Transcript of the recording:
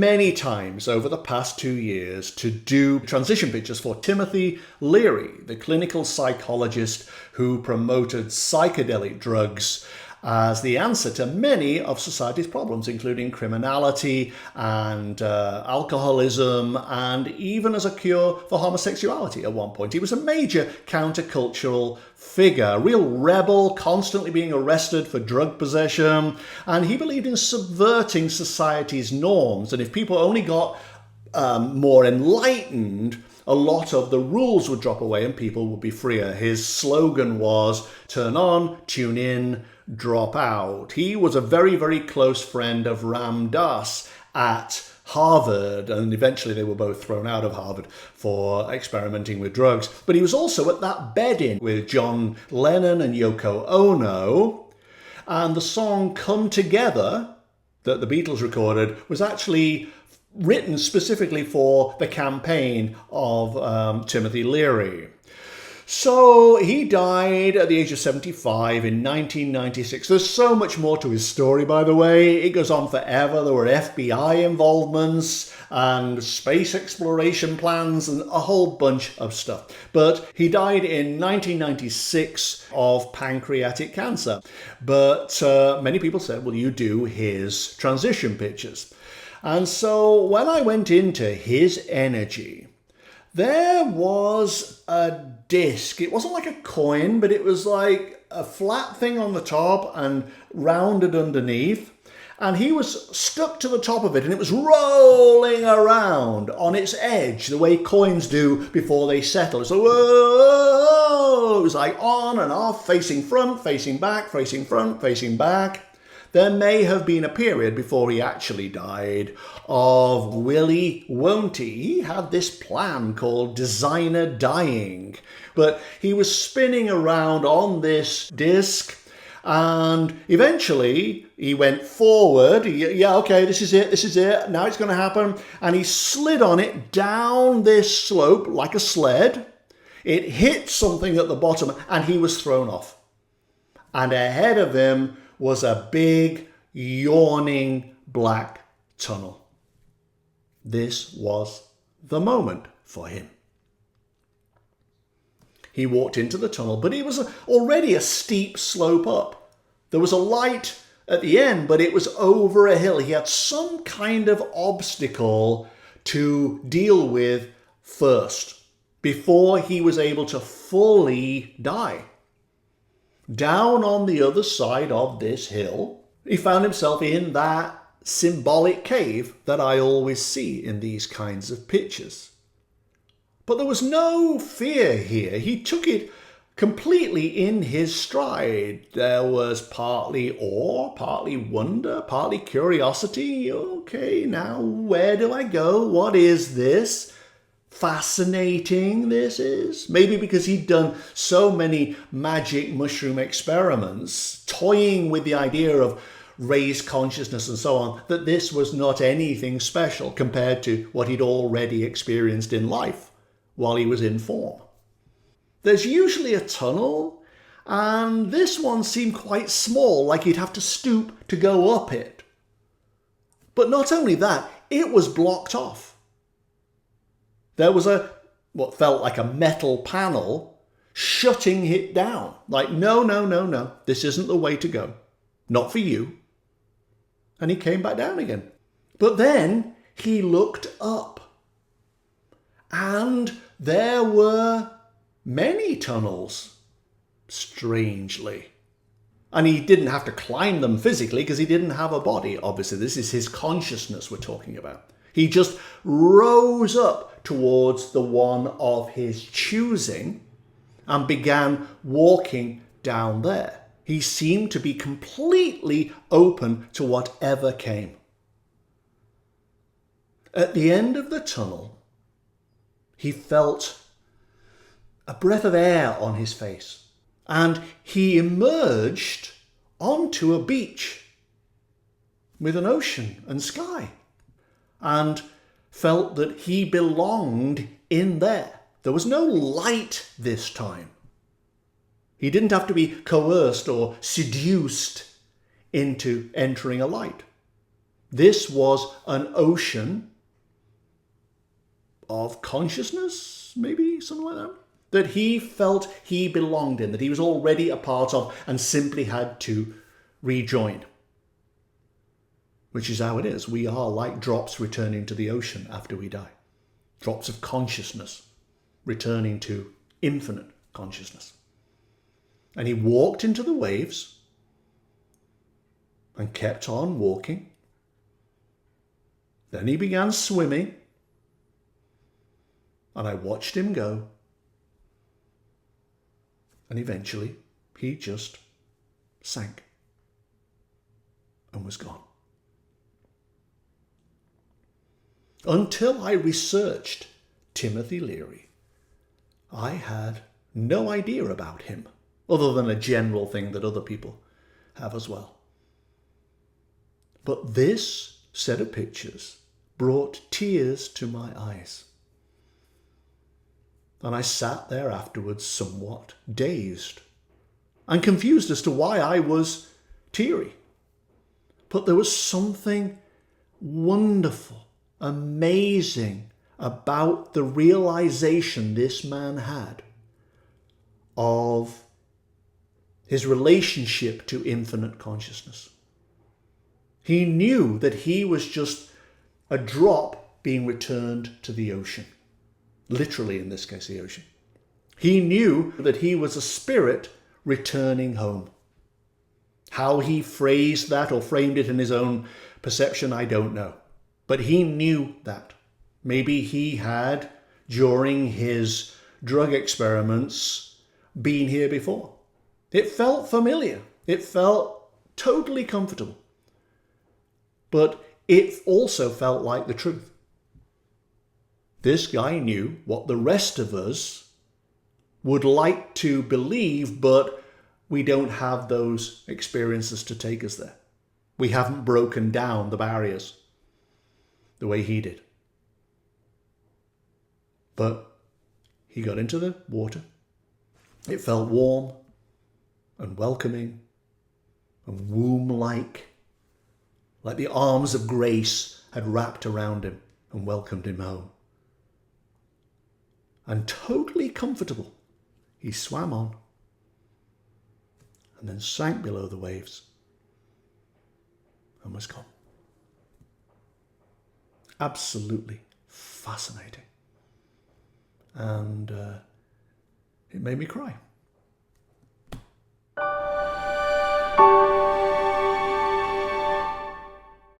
many times over the past 2 years to do transition pictures for Timothy Leary, the clinical psychologist who promoted psychedelic drugs as the answer to many of society's problems, including criminality and alcoholism, and even as a cure for homosexuality at one point. He was a major countercultural figure, a real rebel, constantly being arrested for drug possession, and he believed in subverting society's norms. And if people only got more enlightened, a lot of the rules would drop away and people would be freer. His slogan was, turn on, tune in, drop out. He was a very, very close friend of Ram Dass at Harvard, and eventually they were both thrown out of Harvard for experimenting with drugs. But he was also at that bed-in with John Lennon and Yoko Ono, and the song Come Together that the Beatles recorded was actually written specifically for the campaign of Timothy Leary. So he died at the age of 75 in 1996. There's so much more to his story, by the way. It goes on forever. There were FBI involvements and space exploration plans and a whole bunch of stuff. But he died in 1996 of pancreatic cancer. But many people said, will you do his transition pictures? And so when I went into his energy, there was a disc. It wasn't like a coin, but it was like a flat thing on the top and rounded underneath. And he was stuck to the top of it, and it was rolling around on its edge, the way coins do before they settle. So, whoa! It was like on and off, facing front, facing back, facing front, facing back. There may have been a period before he actually died of Willy Won'ty. He had this plan called designer dying, but he was spinning around on this disc, and eventually he went forward. Yeah, okay, this is it, now it's going to happen. And he slid on it down this slope like a sled. It hit something at the bottom, and he was thrown off. And ahead of him was a big, yawning black tunnel. This was the moment for him. He walked into the tunnel, but it was already a steep slope up. There was a light at the end, but it was over a hill. He had some kind of obstacle to deal with first, before he was able to fully die. Down on the other side of this hill, he found himself in that symbolic cave that I always see in these kinds of pictures. But there was no fear here. He took it completely in his stride. There was partly awe, partly wonder, partly curiosity. Okay, now where do I go? What is this? Fascinating this is. Maybe because he'd done so many magic mushroom experiments, toying with the idea of raised consciousness and so on, that this was not anything special compared to what he'd already experienced in life while he was in form. There's usually a tunnel, and this one seemed quite small, like he'd have to stoop to go up it. But not only that, it was blocked off. There was what felt like a metal panel shutting it down. Like, no, this isn't the way to go. Not for you. And he came back down again. But then he looked up. And there were many tunnels, strangely. And he didn't have to climb them physically because he didn't have a body, obviously. This is his consciousness we're talking about. He just rose up towards the one of his choosing and began walking down there. He seemed to be completely open to whatever came. At the end of the tunnel, he felt a breath of air on his face, and he emerged onto a beach with an ocean and sky, and felt that he belonged in there. There was no light this time. He didn't have to be coerced or seduced into entering a light. This was an ocean of consciousness, maybe something like that, that he felt he belonged in, that he was already a part of and simply had to rejoin. Which is how it is. We are like drops returning to the ocean after we die. Drops of consciousness returning to infinite consciousness. And he walked into the waves and kept on walking. Then he began swimming, and I watched him go. And eventually he just sank and was gone. Until I researched Timothy Leary, I had no idea about him, other than a general thing that other people have as well. But this set of pictures brought tears to my eyes. And I sat there afterwards somewhat dazed and confused as to why I was teary. But there was something wonderful, amazing about the realization this man had of his relationship to infinite consciousness. He knew that he was just a drop being returned to the ocean. Literally, in this case, the ocean. He knew that he was a spirit returning home. How he phrased that or framed it in his own perception, I don't know. But he knew that. Maybe he had, during his drug experiments, been here before. It felt familiar. It felt totally comfortable. But it also felt like the truth. This guy knew what the rest of us would like to believe, but we don't have those experiences to take us there. We haven't broken down the barriers the way he did. But he got into the water. It felt warm and welcoming and womb-like, like the arms of grace had wrapped around him and welcomed him home. And totally comfortable, he swam on and then sank below the waves and was gone. Absolutely fascinating. And it made me cry.